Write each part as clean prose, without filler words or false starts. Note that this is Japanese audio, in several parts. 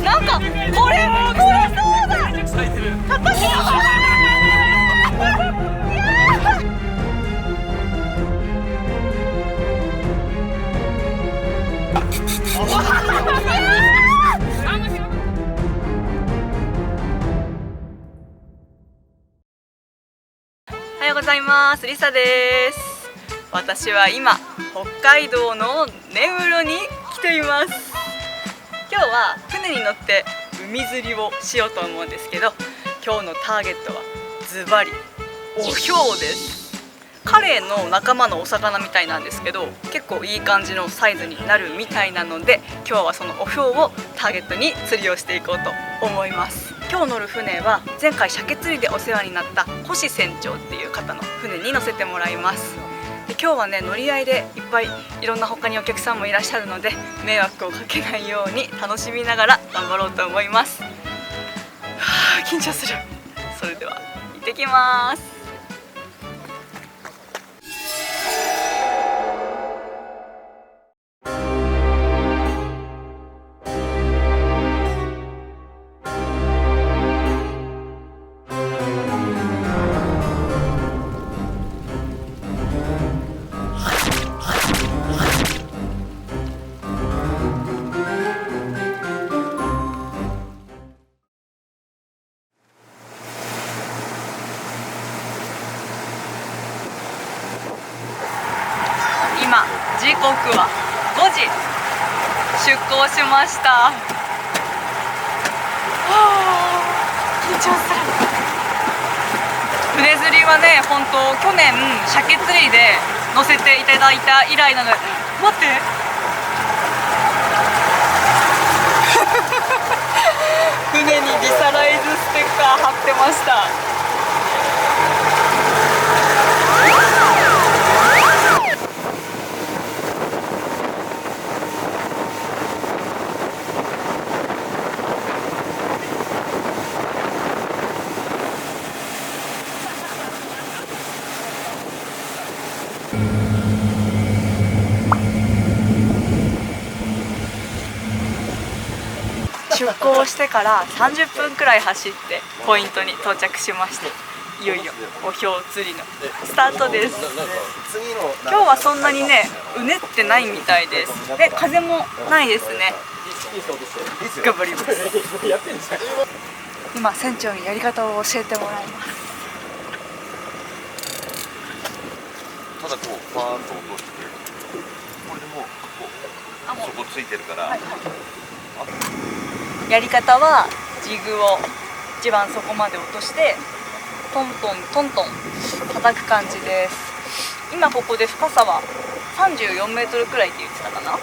なんかこれそうだ。叩きのおはようございます。リサです。私は今北海道の根室に来ています。今日は船に乗って海釣りをしようと思うんですけど、今日のターゲットはズバリオヒョウです。カレイの仲間のお魚みたいなんですけど、結構いい感じのサイズになるみたいなので、今日はそのオヒョウをターゲットに釣りをしていこうと思います。今日乗る船は前回鮭釣りでお世話になった星船長っていう方の船に乗せてもらいます。で今日はね、乗り合いでいっぱいいろんな他にお客さんもいらっしゃるので、迷惑をかけないように楽しみながら頑張ろうと思います。緊張する。それでは行ってきます。今時刻は5時、出港しました。緊張する。船釣りはね、本当去年鮭釣りで乗せていただいた以来なので、待って船にリサライズステッカー貼ってました。出港してから30分くらい走ってポイントに到着しまして、いよいよオヒョウ釣りのスタートです。今日はそんなにね、うねってないみたいです。で、風もないですね。頑張ります。今船長にやり方を教えてもらいます。ただこうパーンと落として、これでもうこうそこついてるから、はいはい、やり方はジグを一番底まで落としてトントントントン叩く感じです。今ここで深さは34メートルくらいって言ってたかな。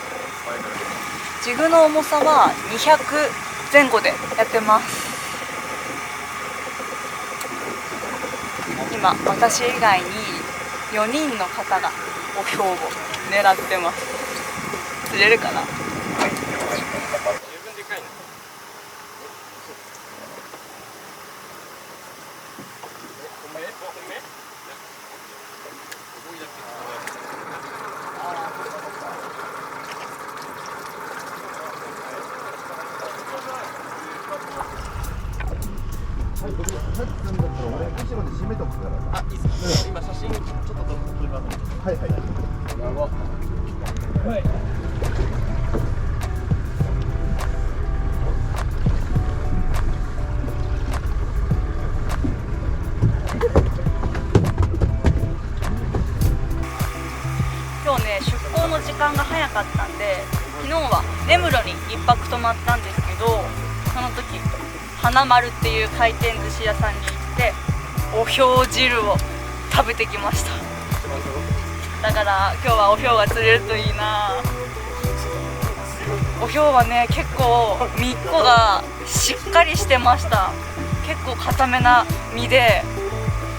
ジグの重さは200前後でやってます。今私以外に4人の方がオヒョウを狙ってます。釣れるかな。あ、いいですか。今写真ちょっと撮ります。はいはい。はい。今日ね、出港の時間が早かったんで、昨日は根室に1泊泊まったんですけど、その時花丸っていう回転寿司屋さんに行ってオヒョウ汁を食べてきました。だから今日はオヒョウが釣れるといいな。オヒョウはね、結構身っこがしっかりしてました。結構固めな身で、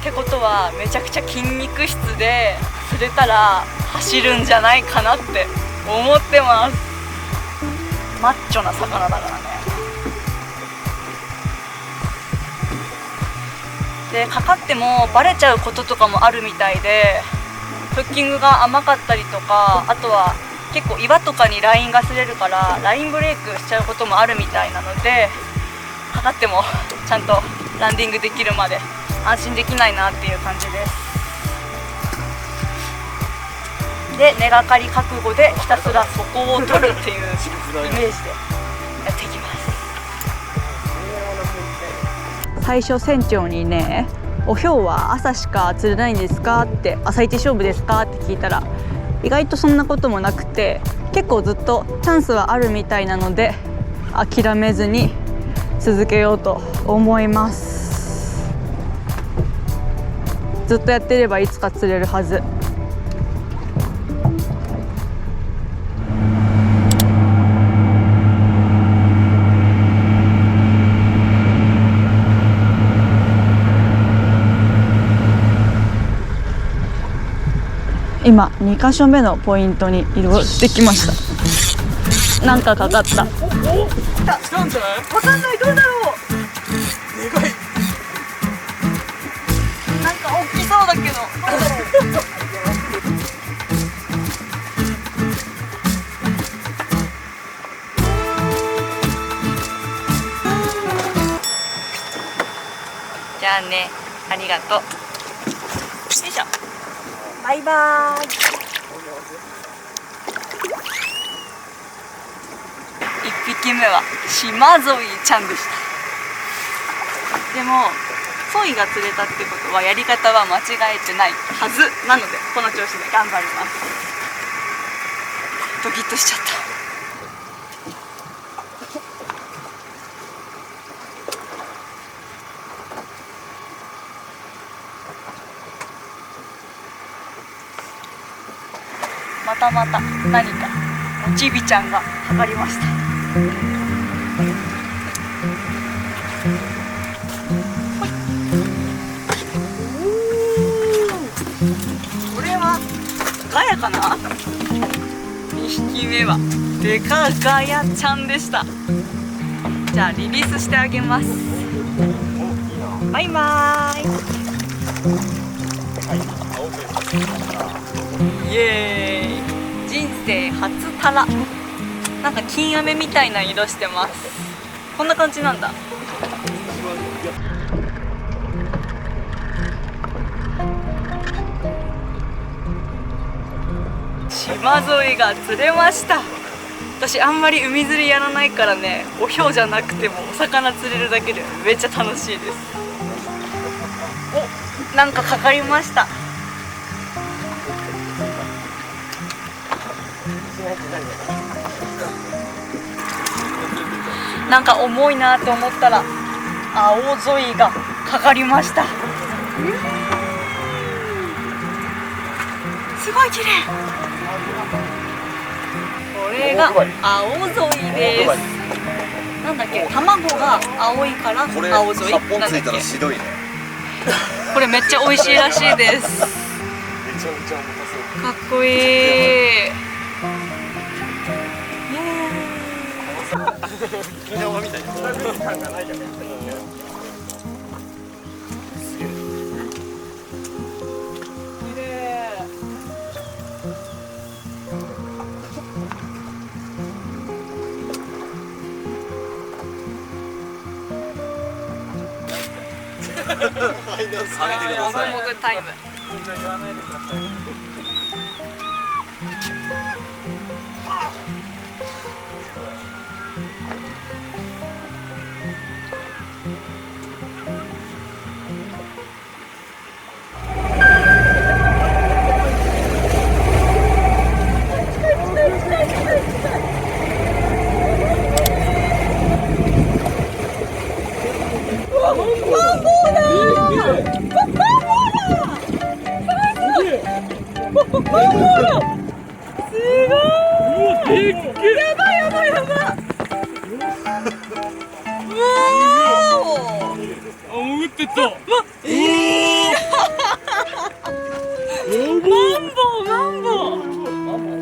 ってことはめちゃくちゃ筋肉質で、釣れたら走るんじゃないかなって思ってます。マッチョな魚だからね。で、かかってもバレちゃうこととかもあるみたいで、フッキングが甘かったりとか、あとは結構岩とかにラインが擦れるからラインブレイクしちゃうこともあるみたいなので、かかってもちゃんとランディングできるまで安心できないなっていう感じです。で根がかり覚悟でひたすらそこを取るっていうイメージでやっていきます。最初船長にね、おひょうは朝しか釣れないんですかって、朝一勝負ですかって聞いたら、意外とそんなこともなくて、結構ずっとチャンスはあるみたいなので諦めずに続けようと思います。ずっとやってればいつか釣れるはず。今2箇所目のポイントに移動してきました。なんかかかった。来たんじゃない？わかんない、どうだろう。でかい。なんか大きそうだけど、どうだろう。じゃあね、ありがとう。よいしょ。バイバーイ。1匹目は島ゾイちゃんでした。でもソイが釣れたってことはやり方は間違えてないはずなので、この調子で頑張ります。ドキッとしちゃった。またまた何かおちびちゃんがかかりました。これはガヤかな。2匹目はデカガヤちゃんでした。じゃあリリースしてあげます。バイバーイ。イエーイ。人生初タラ。なんか金飴みたいな色してます。こんな感じなんだ。島沿いが釣れました。私あんまり海釣りやらないからね、おひょうじゃなくてもお魚釣れるだけでめっちゃ楽しいです。お、なんかかかりました。なんか重いなと思ったら青ゾイがかかりました。すごい綺麗。これが青ゾイです。なんだっけ、卵が青いから青ゾイ。8本ついたら白いね。これめっちゃ美味しいらしいです。かっこいい。沖縄みたいな感がないよね。もぐもぐタイム。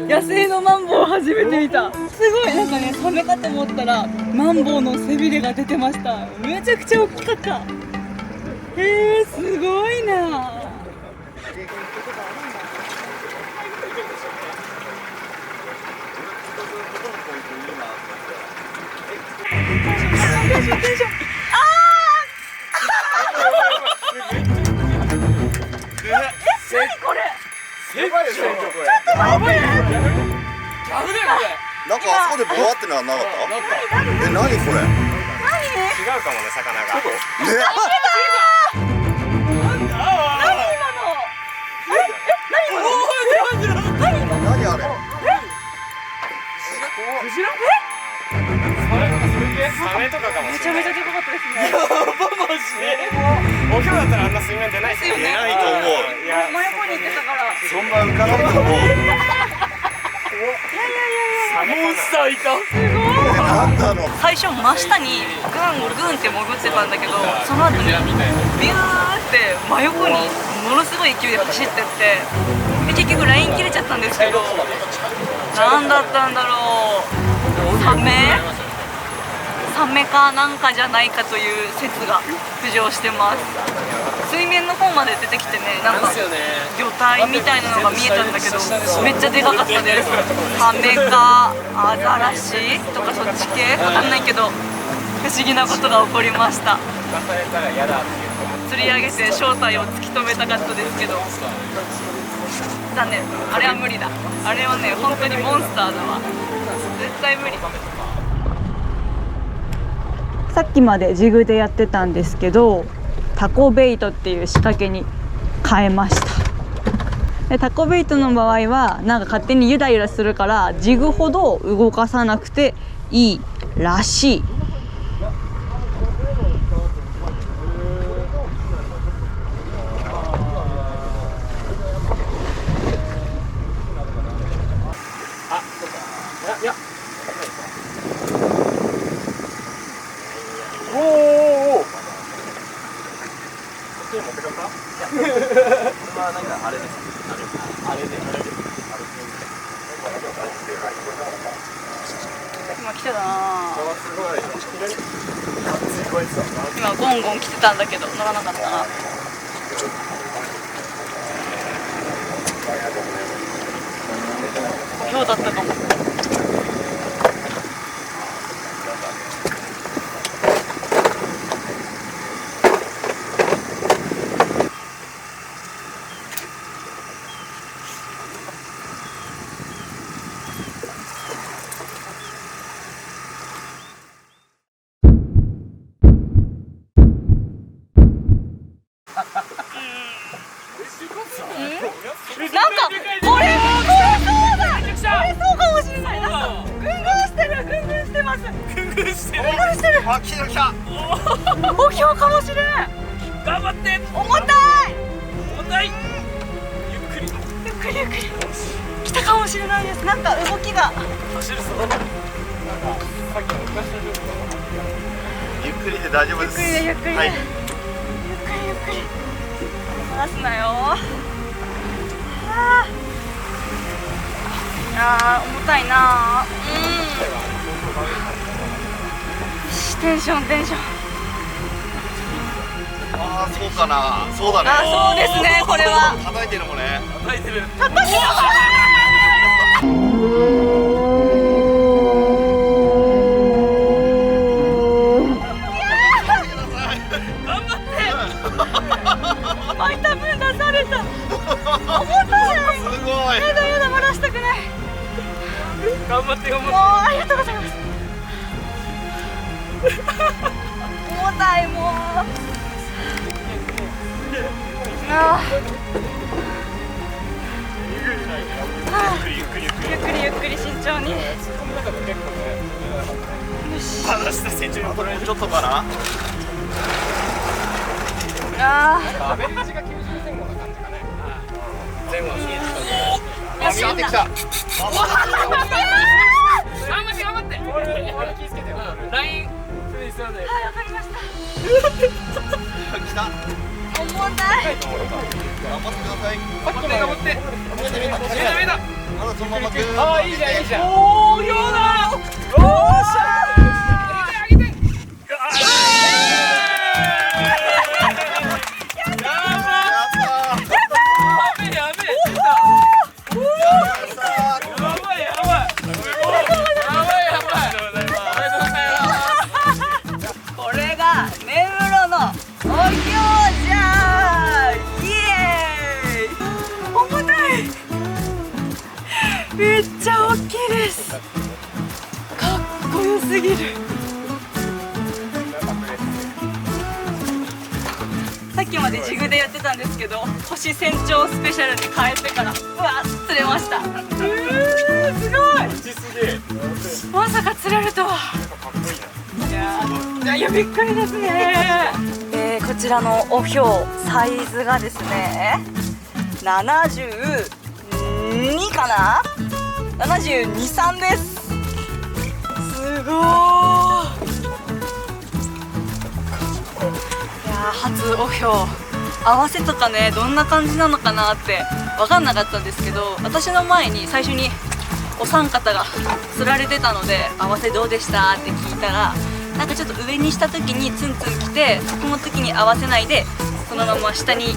野生のマンボウ初めて見た。すごい、なんかね、サメかと思ったらマンボウの背びれが出てました。めちゃくちゃ大きかった。すごいな。これやばいよ船長これ。やばいね。なんかあそこでボワってのはなかった？え、何これ？違うかもね魚が。ね？何あれ？サメとかかもめしれない。ちゃめちゃでかかったですね。お風呂だったらあんな水面出ないですよね。出ないと思う。いや、真横に行ってたから。そんな浮かないと思う。モンスターいた。なんだろう。最初真下にグングンって潜ってたんだけど、その後にビューって真横にものすごい勢いで走ってってで結局ライン切れちゃったんですけど、何だったんだろう。サメかなんかじゃないかという説が浮上してます。水面の方まで出てきてね、なんか魚体みたいなのが見えたんだけど、めっちゃでかかったです。サメかアザラシとかそっち系わかんないけど、不思議なことが起こりました。釣り上げて正体を突き止めたかったですけど残念。あれは無理だ。あれはね、本当にモンスターだわ。絶対無理。さっきまでジグでやってたんですけど、タコベイトっていう仕掛けに変えました。でタコベイトの場合はなんか勝手にゆらゆらするからジグほど動かさなくていいらしい。今来てたな。今ゴンゴン来てたんだけど乗らなかったな。今日だったかも。なんかこれそうだ。これそうかもしれない。なんかぐんぐんしてます。ぐんぐんしてる。あ、来た来た。おひょうかもしれん。頑張って。重たい。ゆっくり来たかもしれないです。なんか動きが走るぞ。ゆっくりで大丈夫です。ゆっくりはい。離すなよ。重たいな。テンション。ああ、そうかな。そうだね。そうですね。これは叩いてるもんね。叩いてる。巻いた分出された。重たい。すごい。やだ、漏らしたくない。頑張って。もうありがとうございます。重たい、もう。ゆっくり慎重に。よし。離した船長に。これちょっとかな。アベレージが90前後な感じかね。前後の見えてきた。見えてきた。頑張って。俺気付けてよ。ラインする必要で。はい、わかりました。来た。重たい。頑張ってください。頑張って。見えた。まだそのままぐああ、いいじゃん。おお、ようだ。よっしゃ。上げて。すぎる。さっきまでジグでやってたんですけど、星船長スペシャルに変えてからうわ釣れました。すごい、まさか釣れるとは。いやびっくりですね。こちらのおひょうサイズがですね72かな、72、3です。すごーい。いやー初おひょう、合わせとかねどんな感じなのかなって分かんなかったんですけど、私の前に最初にお三方が釣られてたので合わせどうでしたって聞いたら、なんかちょっと上にした時にツンツンきて、その時に合わせないでそのまま下に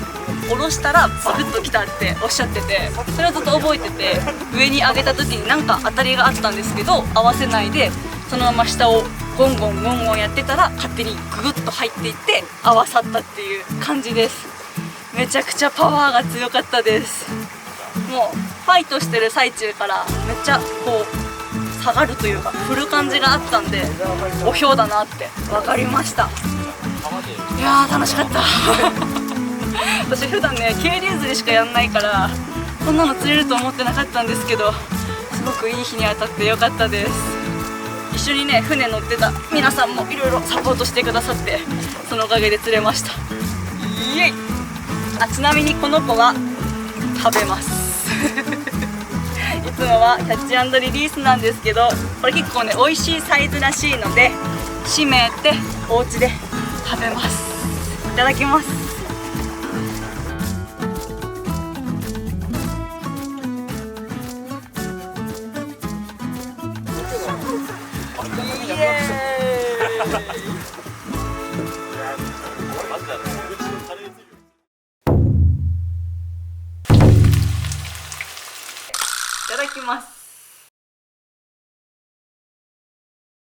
下ろしたらズクッときたっておっしゃってて、それをずっと覚えてて、上に上げた時になんか当たりがあったんですけど合わせないでそのまま下をゴンゴンゴンゴンやってたら勝手にググッと入っていって合わさったっていう感じです。めちゃくちゃパワーが強かったです。もうファイトしてる最中からめっちゃこう下がるというか振る感じがあったんで、おひょうだなって分かりました。いやー楽しかった私普段ね渓流釣りしかやんないからこんなの釣れると思ってなかったんですけど、すごくいい日に当たってよかったです。一緒にね船乗ってた皆さんもいろいろサポートしてくださって、そのおかげで釣れました。イエイ。ちなみにこの子は食べますいつもはキャッチ&リリースなんですけど、これ結構ね美味しいサイズらしいので締めてお家で食べます。いただきます。イエーイいただきます。